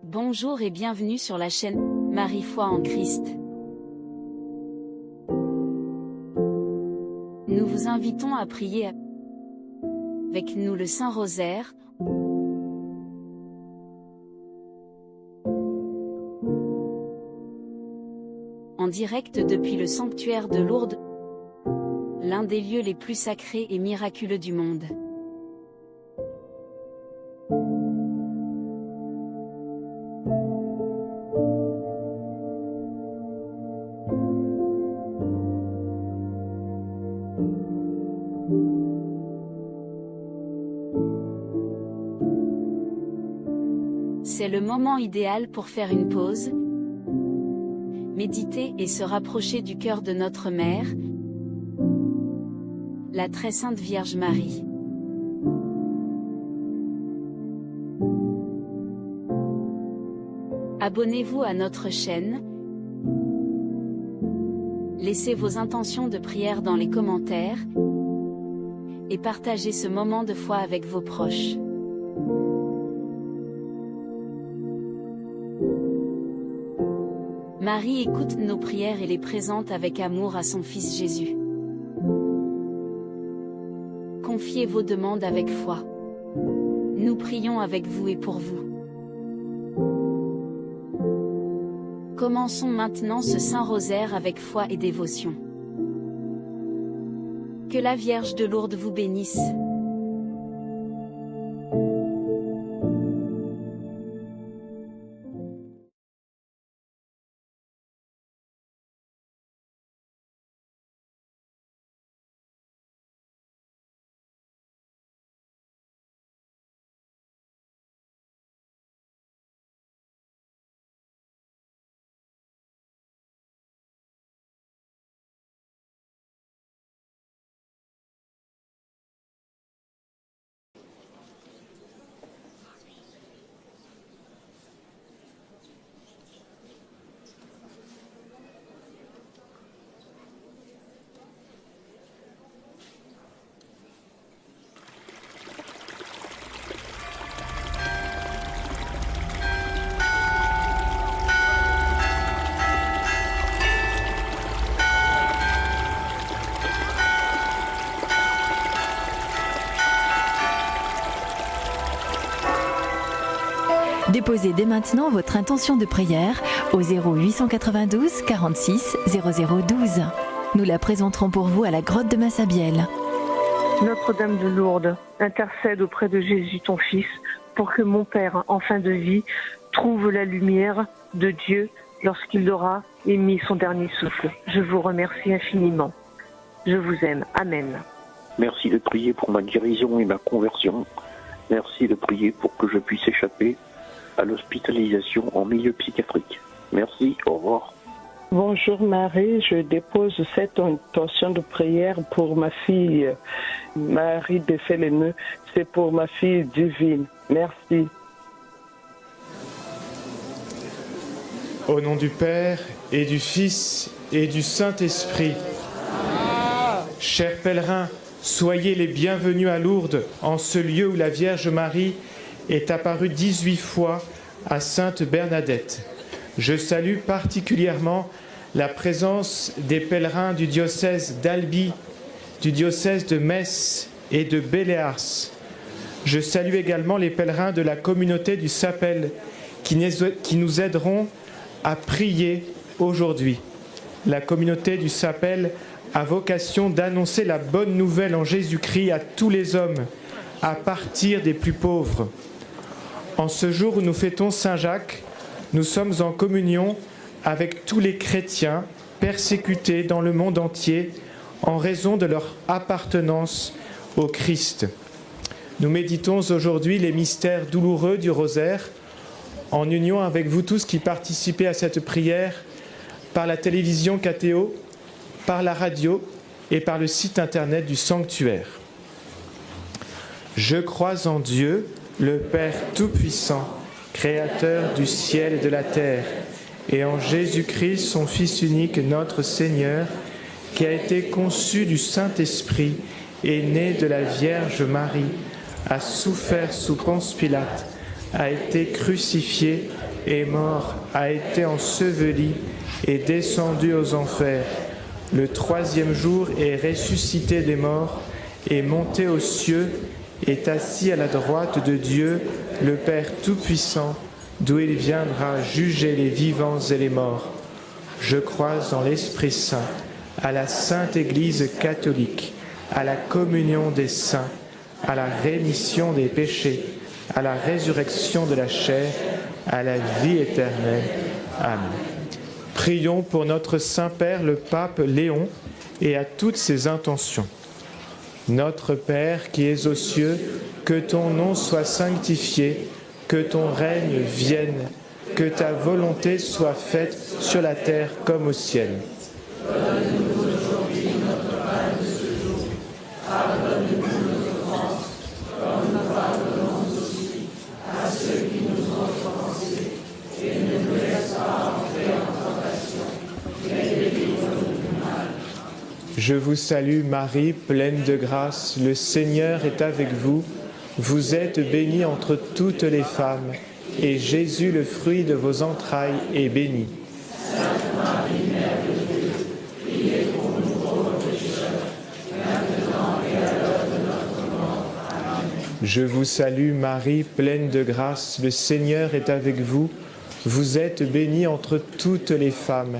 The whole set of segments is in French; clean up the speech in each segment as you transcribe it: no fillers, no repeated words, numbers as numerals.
Bonjour et bienvenue sur la chaîne Marie Foi en Christ. Nous vous invitons à prier avec nous le Saint-Rosaire, en direct depuis le sanctuaire de Lourdes, l'un des lieux les plus sacrés et miraculeux du monde. C'est le moment idéal pour faire une pause, méditer et se rapprocher du cœur de notre Mère, la très sainte Vierge Marie. Abonnez-vous à notre chaîne, laissez vos intentions de prière dans les commentaires et partagez ce moment de foi avec vos proches. Marie écoute nos prières et les présente avec amour à son Fils Jésus. Confiez vos demandes avec foi. Nous prions avec vous et pour vous. Commençons maintenant ce Saint Rosaire avec foi et dévotion. Que la Vierge de Lourdes vous bénisse. Déposez dès maintenant votre intention de prière au 0892 46 0012. Nous la présenterons pour vous à la grotte de Massabielle. Notre-Dame de Lourdes, intercède auprès de Jésus ton Fils pour que mon Père, en fin de vie, trouve la lumière de Dieu lorsqu'il aura émis son dernier souffle. Je vous remercie infiniment. Je vous aime. Amen. Merci de prier pour ma guérison et ma conversion. Merci de prier pour que je puisse échapper à l'hospitalisation en milieu psychiatrique. Merci, au revoir. Bonjour Marie, je dépose cette intention de prière pour ma fille Marie de Féléneux. C'est pour ma fille divine. Merci. Au nom du Père et du Fils et du Saint-Esprit. Chers pèlerins, soyez les bienvenus à Lourdes, en ce lieu où la Vierge Marie est apparue 18 fois à Sainte Bernadette. Je salue particulièrement la présence des pèlerins du diocèse d'Albi, du diocèse de Metz et de Béléars. Je salue également les pèlerins de la communauté du Sapel qui nous aideront à prier aujourd'hui. La communauté du Sapel a vocation d'annoncer la bonne nouvelle en Jésus-Christ à tous les hommes, à partir des plus pauvres. En ce jour où nous fêtons Saint Jacques, nous sommes en communion avec tous les chrétiens persécutés dans le monde entier en raison de leur appartenance au Christ. Nous méditons aujourd'hui les mystères douloureux du rosaire en union avec vous tous qui participez à cette prière par la télévision KTO, par la radio et par le site internet du sanctuaire. Je crois en Dieu, le Père Tout-Puissant, Créateur du ciel et de la terre, et en Jésus-Christ, son Fils unique, notre Seigneur, qui a été conçu du Saint-Esprit et né de la Vierge Marie, a souffert sous Ponce Pilate, a été crucifié, est mort, a été enseveli, est descendu aux enfers. Le troisième jour est ressuscité des morts, est monté aux cieux, est assis à la droite de Dieu, le Père Tout-Puissant, d'où il viendra juger les vivants et les morts. Je crois en l'Esprit Saint, à la Sainte Église catholique, à la communion des saints, à la rémission des péchés, à la résurrection de la chair, à la vie éternelle. Amen. Prions pour notre Saint-Père, le Pape Léon, et à toutes ses intentions. Notre Père qui es aux cieux, que ton nom soit sanctifié, que ton règne vienne, que ta volonté soit faite sur la terre comme au ciel. Donne-nous aujourd'hui notre pain de ce jour. Pardonne-nous nos offenses, comme nous pardonnons aussi à ceux qui nous ont offensés. Et ne nous laisse pas entrer en tentation, mais délivre-nous du mal. Je vous salue Marie, pleine de grâce, le Seigneur est avec vous. Vous êtes bénie entre toutes les femmes, et Jésus, le fruit de vos entrailles, est béni. Sainte Marie, Mère de Dieu, priez pour nous pauvres pécheurs, maintenant et à l'heure de notre mort. Amen. Je vous salue Marie, pleine de grâce, le Seigneur est avec vous. Vous êtes bénie entre toutes les femmes,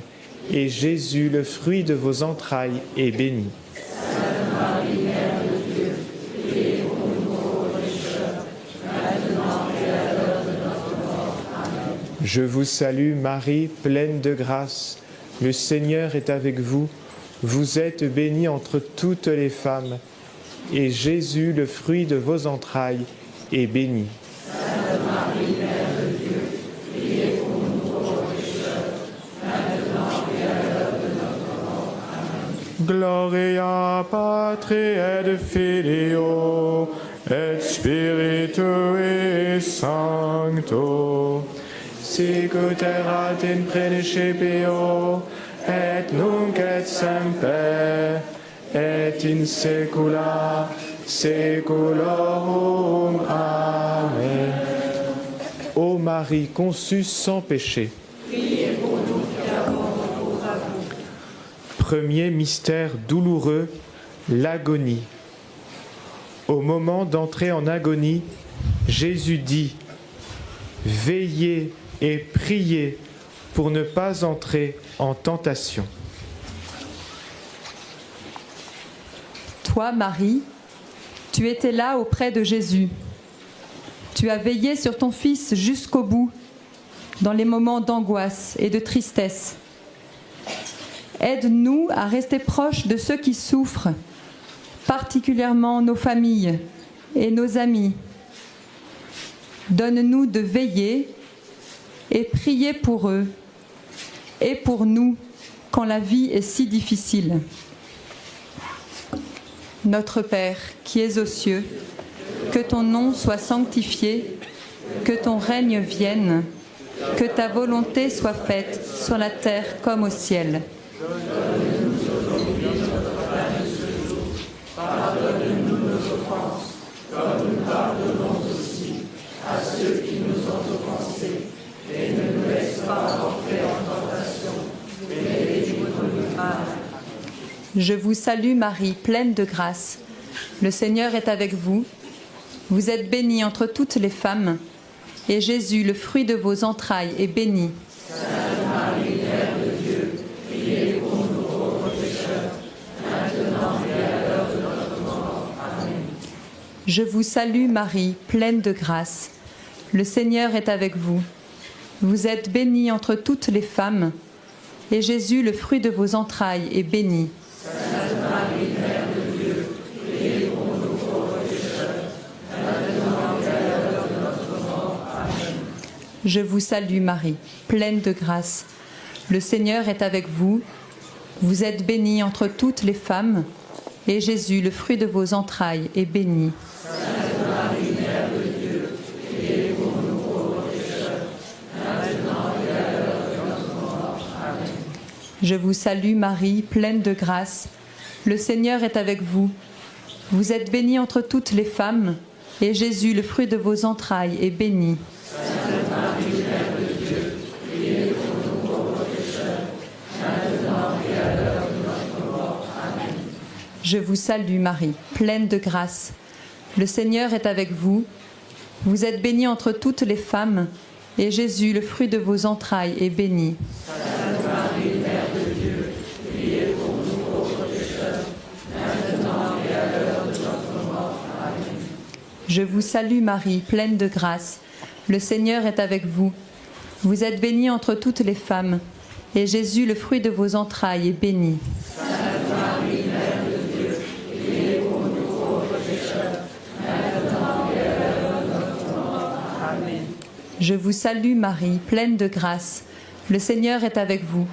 et Jésus, le fruit de vos entrailles, est béni. Sainte Marie, Mère de Dieu, priez pour nous pauvres pécheurs, maintenant et à l'heure de notre mort. Amen. Je vous salue Marie, pleine de grâce, le Seigneur est avec vous. Vous êtes bénie entre toutes les femmes, et Jésus, le fruit de vos entrailles, est béni. Sainte Marie, Mère de Dieu, priez pour nous pauvres pécheurs, maintenant et à l'heure de notre mort. Amen. Gloria Patri et Filio et Spiritui Sancto, sicut erat in principio et nunc et semper et in saecula saeculorum. Amen. Ô Marie conçue sans péché, priez pour nous qui avons recours à vous. Premier mystère douloureux, l'agonie. Au moment d'entrer en agonie, Jésus dit « Veillez et priez pour ne pas entrer en tentation. » Toi, Marie, tu étais là auprès de Jésus. Tu as veillé sur ton Fils jusqu'au bout, dans les moments d'angoisse et de tristesse. Aide-nous à rester proches de ceux qui souffrent, particulièrement nos familles et nos amis. Donne-nous de veiller et prier pour eux et pour nous quand la vie est si difficile. Notre Père, qui es aux cieux, que ton nom soit sanctifié, que ton règne vienne, que ta volonté soit faite sur la terre comme au ciel. Donne-nous aujourd'hui notre pain de ce jour. Pardonne-nous nos offenses, comme nous pardonnons aussi à ceux qui nous ont offensés. Et ne nous laisse pas entrer en tentation, mais délivre-nous du mal. Je vous salue Marie, pleine de grâce. Le Seigneur est avec vous. Vous êtes bénie entre toutes les femmes, et Jésus, le fruit de vos entrailles, est béni. Sainte Marie, Mère de Dieu, priez pour nous pauvres pécheurs, maintenant et à l'heure de notre mort. Amen. Je vous salue Marie, pleine de grâce. Le Seigneur est avec vous. Vous êtes bénie entre toutes les femmes, et Jésus, le fruit de vos entrailles, est béni. Sainte Marie, Mère de Dieu, priez pour nous pauvres pécheurs, maintenant et à l'heure de notre mort. Amen. Je vous salue Marie, pleine de grâce. Le Seigneur est avec vous. Vous êtes bénie entre toutes les femmes, et Jésus, le fruit de vos entrailles, est béni. Sainte Marie, Mère de Dieu, priez pour nous pauvres pécheurs, maintenant et à l'heure de notre mort. Amen. Je vous salue Marie, pleine de grâce. Le Seigneur est avec vous. Vous êtes bénie entre toutes les femmes, et Jésus, le fruit de vos entrailles, est béni. Sainte Marie, Mère de Dieu, Je vous salue Marie, pleine de grâce. Le Seigneur est avec vous. Vous êtes bénie entre toutes les femmes, et Jésus, le fruit de vos entrailles, est béni. Sainte Marie, Mère de Dieu, priez pour nous pauvres pécheurs, maintenant et à l'heure de notre mort. Amen. Je vous salue Marie, pleine de grâce. Le Seigneur est avec vous. Vous êtes bénie entre toutes les femmes, et Jésus, le fruit de vos entrailles, est béni. Sainte Marie, Mère de Dieu, priez pour nous pauvres pécheurs, maintenant et à l'heure de notre mort. Amen. Je vous salue Marie, pleine de grâce. Le Seigneur est avec vous.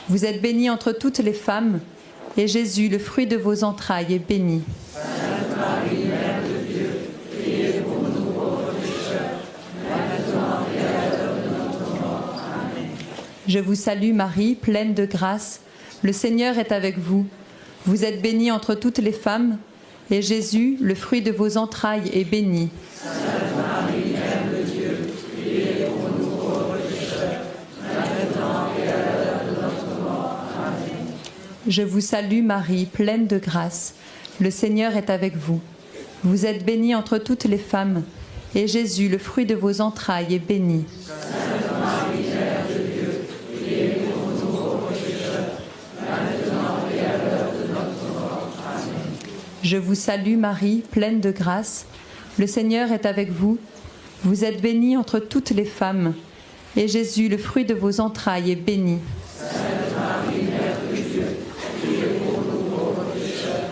Vous êtes bénie entre toutes les femmes, et Jésus, le fruit de vos entrailles, est béni. Sainte Marie, Mère de Dieu, priez pour nous pauvres pécheurs, maintenant et à l'heure de notre mort. Amen. Je vous salue Marie, pleine de grâce. Le Seigneur est avec vous. Vous êtes bénie entre toutes les femmes, et Jésus, le fruit de vos entrailles, est béni. Sainte Marie, Mère de Dieu, priez pour nous pauvres pécheurs, maintenant et à l'heure de notre mort. Amen. Je vous salue Marie, pleine de grâce. Le Seigneur est avec vous. Vous êtes bénie entre toutes les femmes, et Jésus, le fruit de vos entrailles, est béni. Sainte Marie, Mère de Dieu, priez pour nous pauvres pécheurs, maintenant et à l'heure de notre mort. Amen. Je vous salue Marie, pleine de grâce. Le Seigneur est avec vous. Vous êtes bénie entre toutes les femmes, et Jésus, le fruit de vos entrailles, est béni. Sainte Marie, Mère de Dieu, priez pour nous pauvres pécheurs,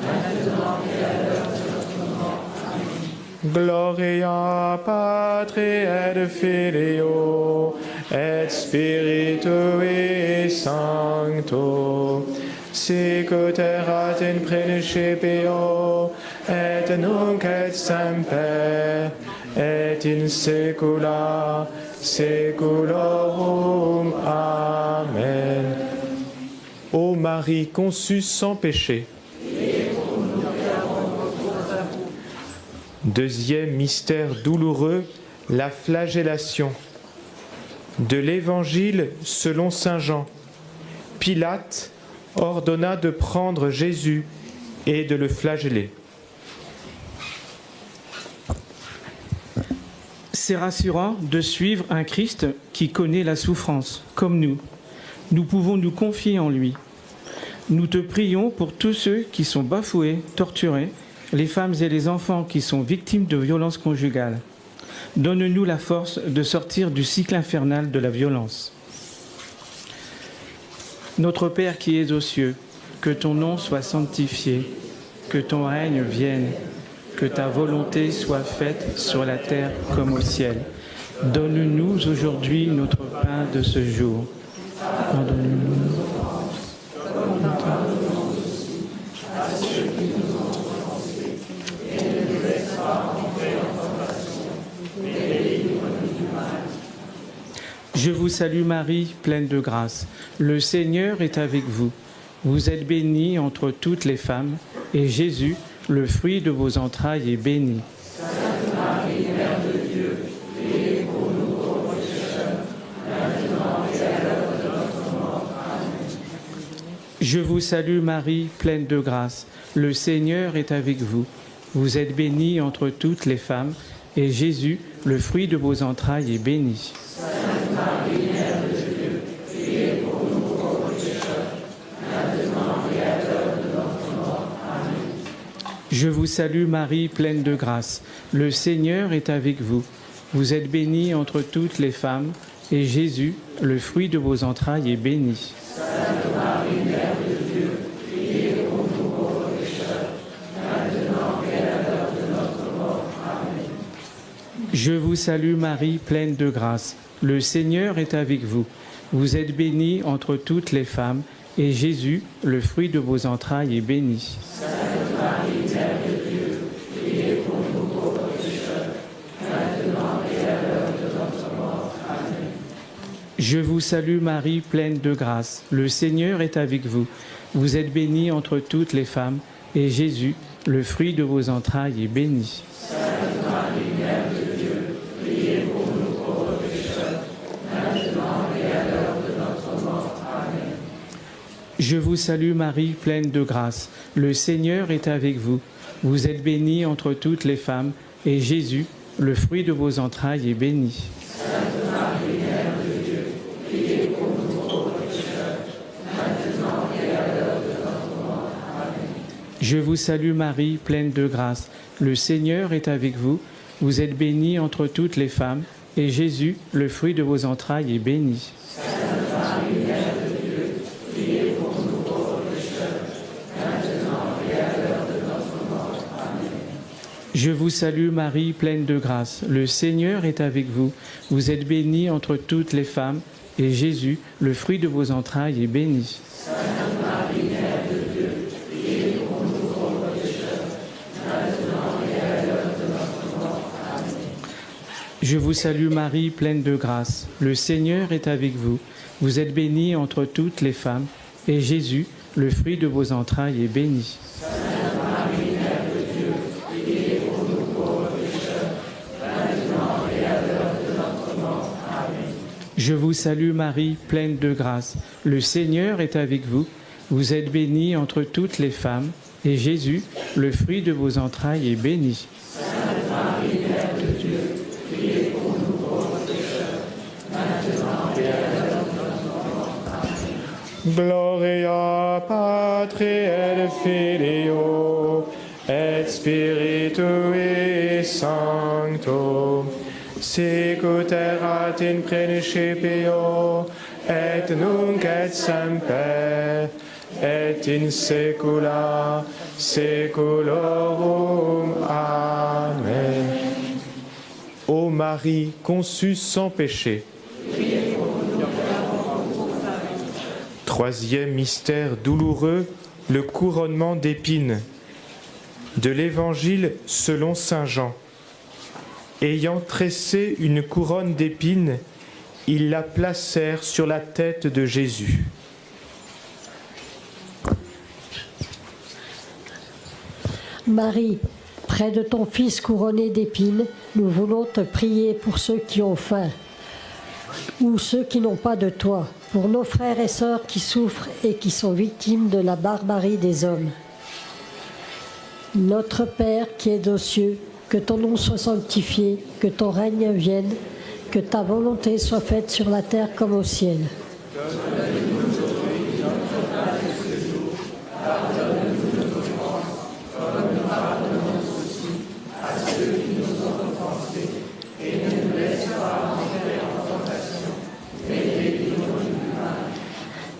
maintenant et à l'heure de notre mort. Amen. Gloria Patri et Filio et Spiritui Sancto, sic ut erat in principio et nunc et semper et in saecula saeculorum. Amen. Ô Marie conçue sans péché. Deuxième mystère douloureux, la flagellation. De l'Évangile selon saint Jean. Pilate ordonna de prendre Jésus et de le flageller. C'est rassurant de suivre un Christ qui connaît la souffrance, comme nous. Nous pouvons nous confier en lui. Nous te prions pour tous ceux qui sont bafoués, torturés, les femmes et les enfants qui sont victimes de violences conjugales. Donne-nous la force de sortir du cycle infernal de la violence. Notre Père qui es aux cieux, que ton nom soit sanctifié, que ton règne vienne, que ta volonté soit faite sur la terre comme au ciel. Donne-nous aujourd'hui notre pain de ce jour. Pardonne-nous. Je vous salue Marie, pleine de grâce. Le Seigneur est avec vous. Vous êtes bénie entre toutes les femmes, et Jésus, le fruit de vos entrailles, est béni. Sainte Marie, Mère de Dieu, priez pour nous pauvres pécheurs, maintenant et à l'heure de notre mort. Amen. Je vous salue Marie, pleine de grâce. Le Seigneur est avec vous. Vous êtes bénie entre toutes les femmes, et Jésus, le fruit de vos entrailles, est béni. Sainte Marie, Mère de Dieu, priez pour nous pauvres pécheurs, maintenant et à l'heure de notre mort. Amen. Je vous salue Marie, pleine de grâce. Le Seigneur est avec vous. Vous êtes bénie entre toutes les femmes, et Jésus, le fruit de vos entrailles, est béni. Sainte Marie, Mère de Dieu, priez pour nous pauvres pécheurs, maintenant et à l'heure de notre mort. Amen. Je vous salue Marie, pleine de grâce. Le Seigneur est avec vous. Vous êtes bénie entre toutes les femmes, et Jésus, le fruit de vos entrailles, est béni. Sainte Marie, Mère de Dieu, priez pour nous pauvres pécheurs, maintenant et à l'heure de notre mort. Amen. Je vous salue Marie, pleine de grâce. Le Seigneur est avec vous. Vous êtes bénie entre toutes les femmes, et Jésus, le fruit de vos entrailles, est béni. Sainte Marie, Mère de Dieu, priez pour nous pauvres pécheurs, maintenant et à l'heure de notre mort. Amen. Je vous salue Marie, pleine de grâce. Le Seigneur est avec vous. Vous êtes bénie entre toutes les femmes, et Jésus, le fruit de vos entrailles, est béni. Sainte Marie, Mère de Dieu, priez pour nous pauvres pécheurs, maintenant et à l'heure de notre mort. Amen. Je vous salue Marie, pleine de grâce. Le Seigneur est avec vous. Vous êtes bénie entre toutes les femmes, et Jésus, le fruit de vos entrailles, est béni. Sainte Marie, Mère de Dieu, priez pour nous pauvres pécheurs, maintenant et à l'heure de notre mort. Amen. Je vous salue Marie, pleine de grâce. Le Seigneur est avec vous. Vous êtes bénie entre toutes les femmes, et Jésus, le fruit de vos entrailles, est béni. Sainte Marie, Mère de Dieu, priez pour nous pauvres pécheurs, maintenant et à l'heure de notre mort. Amen. Je vous salue Marie, pleine de grâce. Le Seigneur est avec vous. Vous êtes bénie entre toutes les femmes, et Jésus, le fruit de vos entrailles, est béni. Sainte Marie, Mère de Dieu, priez pour nous pauvres pécheurs, maintenant et à l'heure de notre mort. Amen. Je vous salue Marie, pleine de grâce. Le Seigneur est avec vous. Vous êtes bénie entre toutes les femmes, et Jésus, le fruit de vos entrailles, est béni. Sainte Marie, Mère de Dieu, priez pour nous pauvres pécheurs, maintenant et à l'heure de notre mort. Amen. Gloria Patri et Filio et Spiritui Sancto, sic ut erat in principio et nunc et semper et in saecula saeculorum. Amen. Ô Marie conçue sans péché. Troisième mystère douloureux, le couronnement d'épines. De l'Évangile selon saint Jean. Ayant tressé une couronne d'épines, ils la placèrent sur la tête de Jésus. Marie, près de ton Fils couronné d'épines, nous voulons te prier pour ceux qui ont faim ou ceux qui n'ont pas de toi, pour nos frères et sœurs qui souffrent et qui sont victimes de la barbarie des hommes. Notre Père qui es aux cieux, que ton nom soit sanctifié, que ton règne vienne, que ta volonté soit faite sur la terre comme au ciel.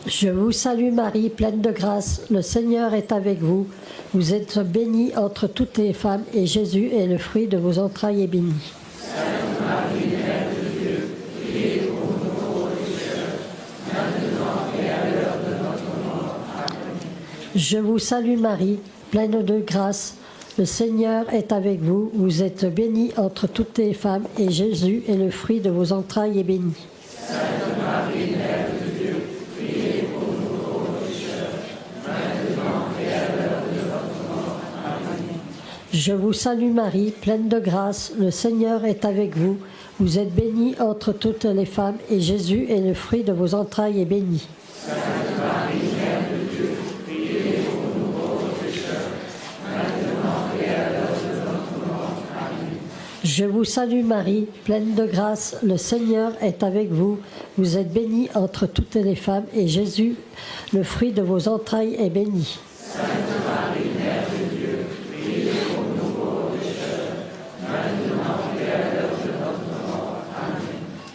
Je vous salue Marie, pleine de grâce, le Seigneur est avec vous. Vous êtes bénie entre toutes les femmes, et Jésus est le fruit de vos entrailles est béni. Sainte Marie, Mère de Dieu, priez pour nous pauvres pécheurs, maintenant et à l'heure de notre mort. Amen. Je vous salue Marie, pleine de grâce, le Seigneur est avec vous. Vous êtes bénie entre toutes les femmes, et Jésus est le fruit de vos entrailles est béni. Sainte Marie, Mère de Dieu, priez pour nous pauvres pécheurs, maintenant et à l'heure de notre mort. Amen. Je vous salue Marie, pleine de grâce, le Seigneur est avec vous. Vous êtes bénie entre toutes les femmes, et Jésus est le fruit de vos entrailles est béni. Sainte Marie, Mère de Dieu, priez pour nous pauvres pécheurs, maintenant et à l'heure de notre mort. Amen. Je vous salue Marie, pleine de grâce, le Seigneur est avec vous. Vous êtes bénie entre toutes les femmes, et Jésus, le fruit de vos entrailles est béni. Sainte Marie, Mère de Dieu, priez pour nous pauvres pécheurs, maintenant et à l'heure de notre mort. Amen.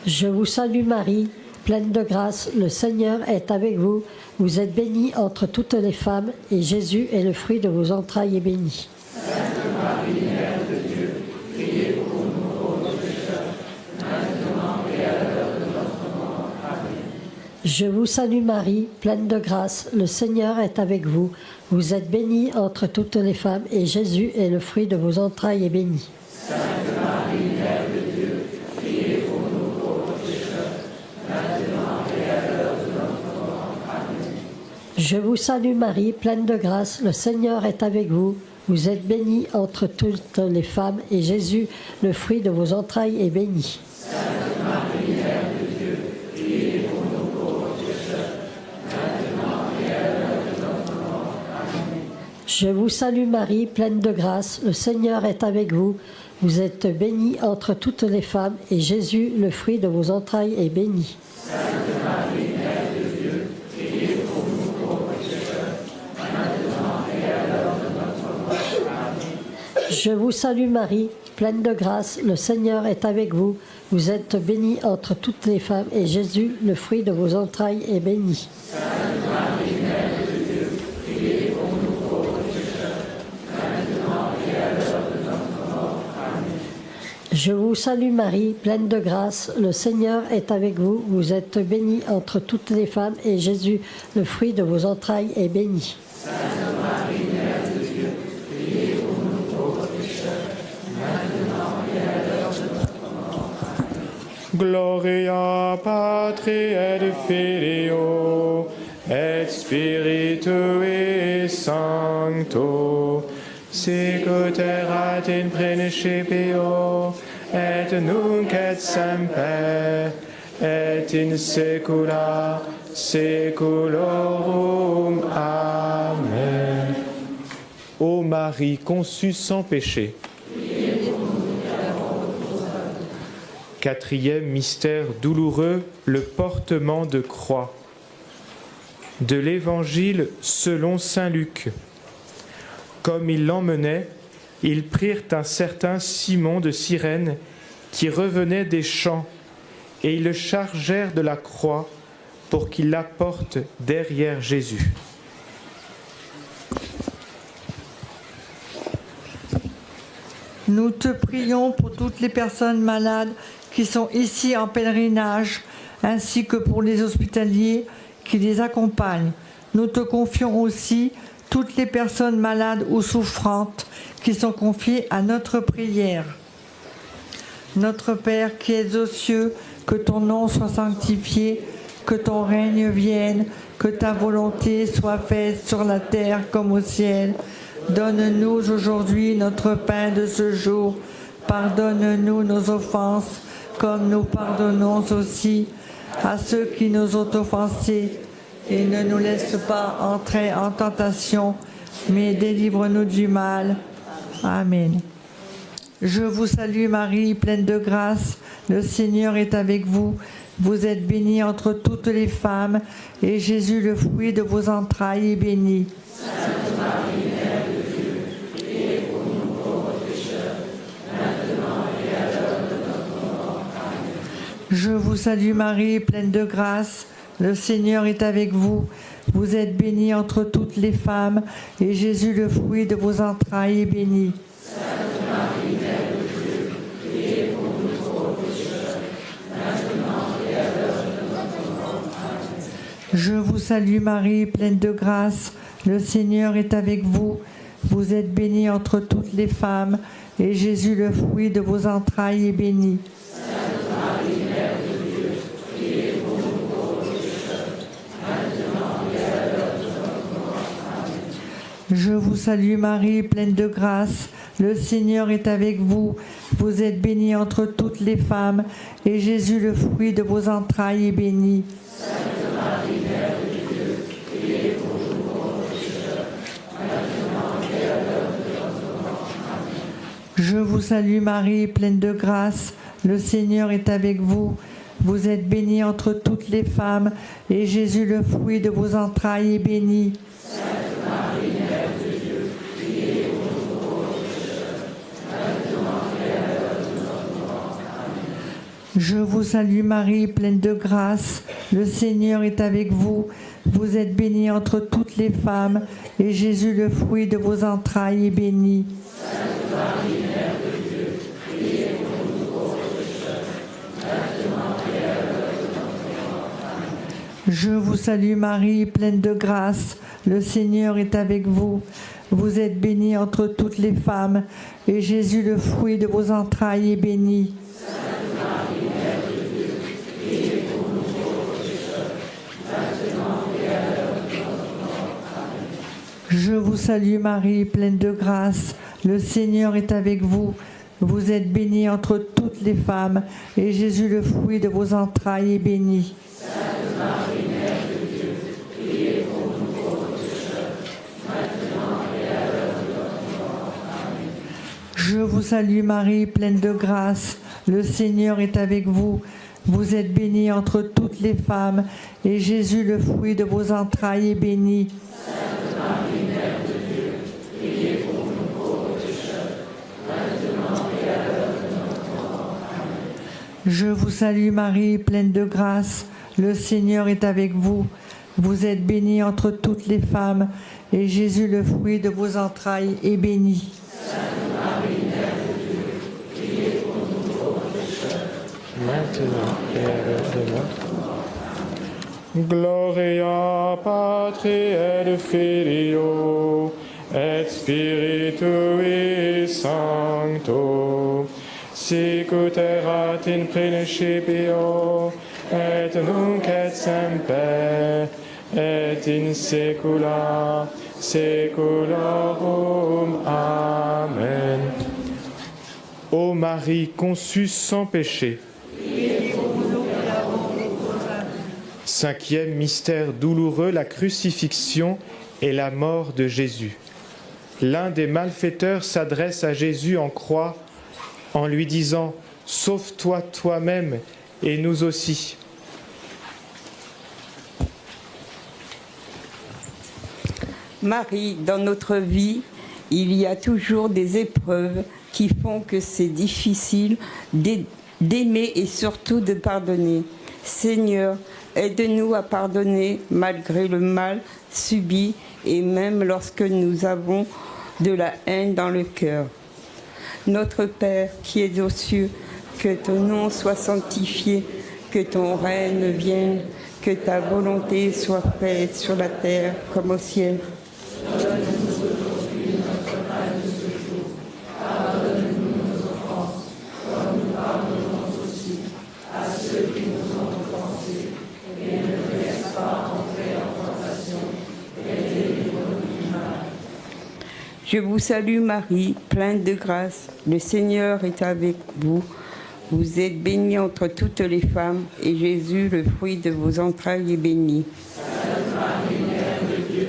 Je vous salue Marie, pleine de grâce, le Seigneur est avec vous. Vous êtes bénie entre toutes les femmes, et Jésus est le fruit de vos entrailles est béni. Sainte Marie, Mère de Dieu, priez pour nous pauvres pécheurs, maintenant et à l'heure de notre mort. Amen. Je vous salue Marie, pleine de grâce, le Seigneur est avec vous. Vous êtes bénie entre toutes les femmes, et Jésus est le fruit de vos entrailles est béni. Sainte Marie, Mère de Dieu, priez pour nous pauvres pécheurs, maintenant et à l'heure de notre mort. Amen. Je vous salue Marie, pleine de grâce, le Seigneur est avec vous. Vous êtes bénie entre toutes les femmes, et Jésus, le fruit de vos entrailles est béni. Sainte Marie, Mère de Dieu, priez pour nous pauvres pécheurs, maintenant et à l'heure Je vous salue Marie, pleine de grâce, le Seigneur est avec vous. Vous êtes bénie entre toutes les femmes, et Jésus, le fruit de vos entrailles, est béni. Sainte Marie, Mère de Dieu, priez pour nous pauvres pécheurs, maintenant et à l'heure de notre mort. Amen. Je vous salue Marie, pleine de grâce, le Seigneur est avec vous. Vous êtes bénie entre toutes les femmes, et Jésus, le fruit de vos entrailles, est béni. Sainte Marie, Mère de Dieu, priez pour nous pauvres pécheurs, maintenant et à l'heure de notre mort. Amen. Je vous salue Marie, pleine de grâce, le Seigneur est avec vous. Vous êtes bénie entre toutes les femmes, et Jésus, le fruit de vos entrailles, est béni. Sainte Marie, Mère de Dieu, priez pour nous pauvres pécheurs, maintenant et à l'heure de notre mort. Amen. Gloria Patri et Filio et Spiritui Sancto, sicut erat in principio et nunc et semper et in saecula saeculorum. Amen. Ô Marie conçue sans péché. Quatrième mystère douloureux, le portement de croix. De l'Évangile selon saint Luc. Comme ils l'emmenaient, ils prirent un certain Simon de Cyrène qui revenait des champs, et ils le chargèrent de la croix pour qu'il la porte derrière Jésus. Nous te prions pour toutes les personnes malades qui sont ici en pèlerinage, ainsi que pour les hospitaliers qui les accompagnent. Nous te confions aussi toutes les personnes malades ou souffrantes qui sont confiées à notre prière. Notre Père qui es aux cieux, que ton nom soit sanctifié, que ton règne vienne, que ta volonté soit faite sur la terre comme au ciel. Donne-nous aujourd'hui notre pain de ce jour. Pardonne-nous nos offenses, comme nous pardonnons aussi à ceux qui nous ont offensés. Et ne nous laisse pas entrer en tentation, mais délivre-nous du mal. Amen. Je vous salue Marie, pleine de grâce, le Seigneur est avec vous. Vous êtes bénie entre toutes les femmes, et Jésus, le fruit de vos entrailles, est béni. Sainte Marie, Mère de Dieu, priez pour nous pauvres pécheurs, maintenant et à l'heure de notre mort. Amen. Je vous salue Marie, pleine de grâce, le Seigneur est avec vous. Vous êtes bénie entre toutes les femmes, et Jésus, le fruit de vos entrailles, est béni. Sainte Marie, Mère de Dieu, priez pour nous pauvres pécheurs, maintenant et à l'heure de notre mort. Amen. Je vous salue Marie, pleine de grâce, le Seigneur est avec vous. Vous êtes bénie entre toutes les femmes, et Jésus, le fruit de vos entrailles, est béni. Sainte Marie, Mère de Dieu, priez pour nous pauvres pécheurs, maintenant et à l'heure de notre mort. Amen. Je vous salue Marie, pleine de grâce, le Seigneur est avec vous. Vous êtes bénie entre toutes les femmes, et Jésus, le fruit de vos entrailles, est béni. Sainte Marie, Mère de Dieu, priez pour nous pauvres pécheurs, maintenant et à l'heure de notre mort. Amen. Je vous salue Marie, pleine de grâce, le Seigneur est avec vous. Vous êtes bénie entre toutes les femmes, et Jésus, le fruit de vos entrailles, est béni. Sainte Marie, Mère de Dieu, priez pour nous pauvres pécheurs, maintenant et à l'heure de notre mort. Amen. Je vous salue Marie, pleine de grâce, le Seigneur est avec vous. Vous êtes bénie entre toutes les femmes, et Jésus, le fruit de vos entrailles, est béni. Sainte Marie, Mère de Dieu, priez pour nous pauvres pécheurs, maintenant et à l'heure de notre mort. Amen. Je vous salue Marie, pleine de grâce, le Seigneur est avec vous. Vous êtes bénie entre toutes les femmes, et Jésus, le fruit de vos entrailles, est béni. Sainte Marie, Mère de Dieu, priez pour nous pauvres pécheurs, maintenant et à l'heure de notre mort. Amen. Je vous salue Marie, pleine de grâce, le Seigneur est avec vous. Vous êtes bénie entre toutes les femmes, et Jésus, le fruit de vos entrailles, est béni. Sainte Marie, Mère de Dieu, priez pour nous pauvres pécheurs, maintenant et à l'heure Je vous salue Marie, pleine de grâce, le Seigneur est avec vous. Vous êtes bénie entre toutes les femmes, et Jésus, le fruit de vos entrailles, est béni. Sainte Marie, Mère de Dieu, priez pour nous pauvres pécheurs, maintenant et à l'heure de notre mort. Amen. Je vous salue Marie, pleine de grâce, le Seigneur est avec vous. Vous êtes bénie entre toutes les femmes, et Jésus, le fruit de vos entrailles, est béni. Sainte Marie, Mère de Dieu, priez pour nous pauvres pécheurs, maintenant et à l'heure de notre mort. Gloria Patri et Filio et Spiritui Sancto, sic ut erat in principio et nunc et semper et in saecula saeculorum. Amen. Ô Marie conçue sans péché. Cinquième mystère douloureux, la crucifixion et la mort de Jésus. L'un des malfaiteurs s'adresse à Jésus en croix en lui disant « Sauve-toi toi-même et nous aussi ». Marie, dans notre vie, il y a toujours des épreuves qui font que c'est difficile d'aimer et surtout de pardonner. Seigneur, aide-nous à pardonner malgré le mal subi et même lorsque nous avons de la haine dans le cœur. Notre Père qui es aux cieux, que ton nom soit sanctifié, que ton règne vienne, que ta volonté soit faite sur la terre comme au ciel. Donne-nous aujourd'hui notre pain de ce jour. Pardonne-nous nos offenses, comme nous pardonnons aussi à ceux qui nous ont offensés. Et ne nous laisse pas entrer en tentation, et délivre-nous du mal. Je vous salue Marie, pleine de grâce, le Seigneur est avec vous. Vous êtes bénie entre toutes les femmes, et Jésus, le fruit de vos entrailles, est béni. Sainte Marie, Mère de Dieu,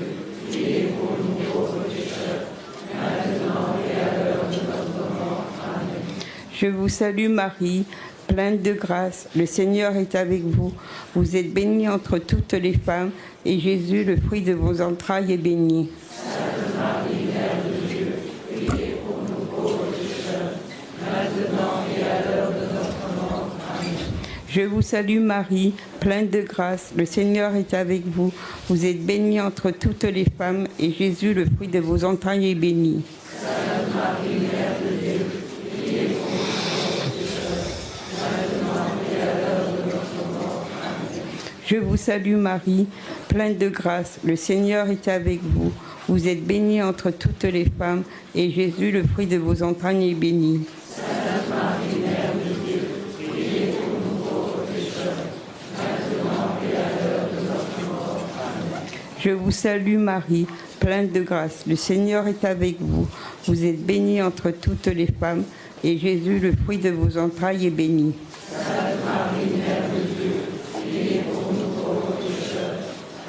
priez pour nous pauvres pécheurs, maintenant et à l'heure de notre mort. Amen. Je vous salue Marie, pleine de grâce, le Seigneur est avec vous. Vous êtes bénie entre toutes les femmes, et Jésus, le fruit de vos entrailles, est béni. Sainte Marie, Mère de Dieu, priez pour nous pauvres pécheurs, maintenant et à l'heure de notre mort. Amen. Je vous salue Marie, pleine de grâce, le Seigneur est avec vous. Vous êtes bénie entre toutes les femmes, et Jésus, le fruit de vos entrailles, est béni. Sainte Marie, Mère de Dieu, priez pour nous pauvres pécheurs, maintenant et à l'heure de notre mort. Amen. Je vous salue Marie, pleine de grâce, le Seigneur est avec vous. Vous êtes bénie entre toutes les femmes, et Jésus, le fruit de vos entrailles, est béni. Sainte Marie, Mère de Dieu, priez pour nous pauvres pécheurs, maintenant et à l'heure de notre mort. Amen. Je vous salue Marie, pleine de grâce, le Seigneur est avec vous. Vous êtes bénie entre toutes les femmes, et Jésus, le fruit de vos entrailles, est béni. Sainte Marie, Mère de Dieu, priez pour nous pauvres pécheurs,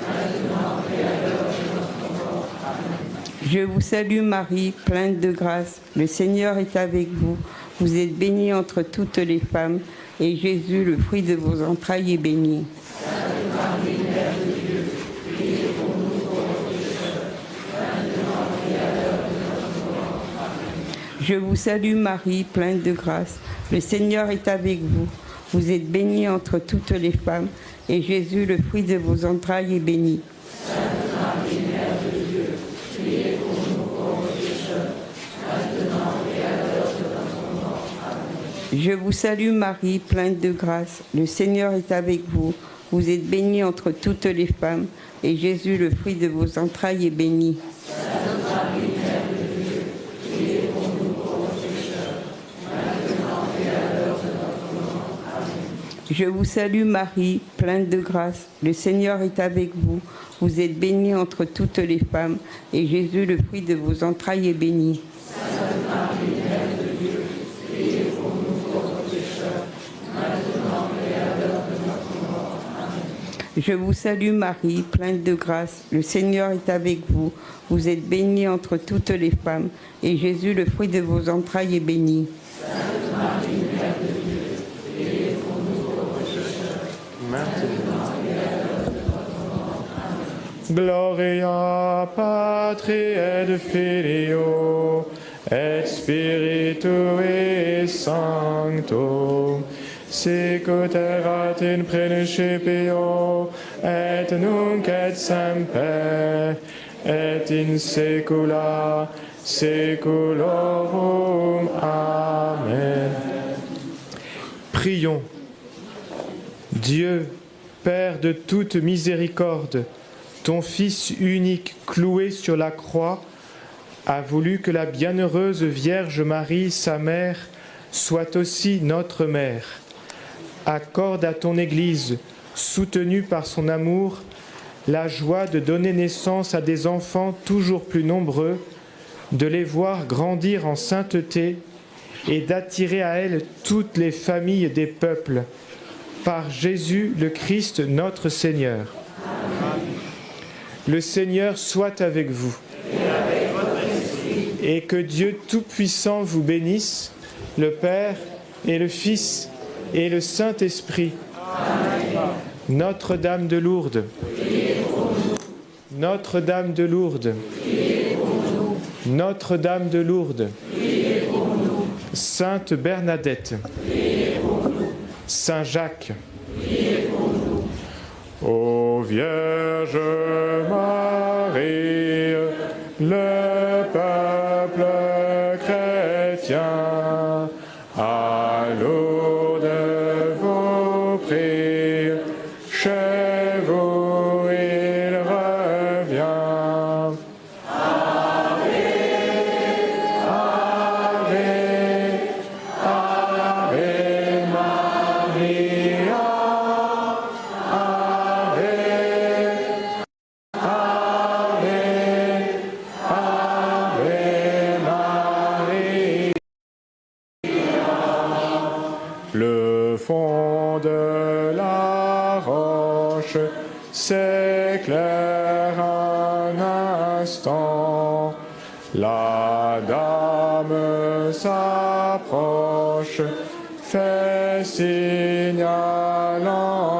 maintenant et à l'heure de notre mort. Amen. Je vous salue Marie, pleine de grâce, le Seigneur est avec vous. Vous êtes bénie entre toutes les femmes, et Jésus, le fruit de vos entrailles, est béni. Sainte Marie, Mère de Dieu, priez pour nous pauvres pécheurs, maintenant et à l'heure de notre mort. Amen. Je vous salue Marie, pleine de grâce, le Seigneur est avec vous. Vous êtes bénie entre toutes les femmes, et Jésus, le fruit de vos entrailles, est béni. Sainte Marie, Mère de Dieu, priez pour nous pauvres pécheurs, maintenant et à l'heure de notre mort. Amen. Je vous salue Marie, pleine de grâce, le Seigneur est avec vous. Vous êtes bénie entre toutes les femmes, et Jésus, le fruit de vos entrailles, est béni. Sainte Marie, Mère de Dieu, priez pour nous pauvres pécheurs, maintenant et à l'heure de notre mort. Amen. Je vous salue Marie, pleine de grâce, le Seigneur est avec vous. Vous êtes bénie entre toutes les femmes, et Jésus, le fruit de vos entrailles, est béni. Sainte Marie, Mère de Dieu, priez pour nous pauvres pécheurs, maintenant et à l'heure de notre mort. Amen. Je vous salue Marie, pleine de grâce. Le Seigneur est avec vous. Vous êtes bénie entre toutes les femmes, et Jésus, le fruit de vos entrailles, est béni. Sainte Marie, Mère de Dieu, priez pour nous pauvres pécheurs, maintenant et à l'heure de notre mort. Amen. Gloria Patri et Filio et Spiritui Sancto, sicut erat in principio et nunc et semper et in saecula saeculorum. Amen. Prions. Dieu, Père de toute miséricorde, ton Fils unique cloué sur la croix a voulu que la bienheureuse Vierge Marie, sa mère, soit aussi notre mère. Accorde à ton Église, soutenue par son amour, la joie de donner naissance à des enfants toujours plus nombreux, de les voir grandir en sainteté et d'attirer à elle toutes les familles des peuples. Par Jésus le Christ notre Seigneur. Amen. Le Seigneur soit avec vous. Et que Dieu Tout-Puissant vous bénisse, le Père et le Fils et le Saint-Esprit. Amen. Notre-Dame de Lourdes. Notre-Dame de Lourdes. Notre-Dame de Lourdes. Sainte Bernadette. Saint Jacques. Ô Vierge Marie, le peuple chrétien, à Lourdes vous prie, chez vous il revient. Ave, Ave, Ave Maria, Ave, Ave, Ave Maria. Le fond de la roche s'éclaire un instant. La dame s'approche, fait signe à l'enfant.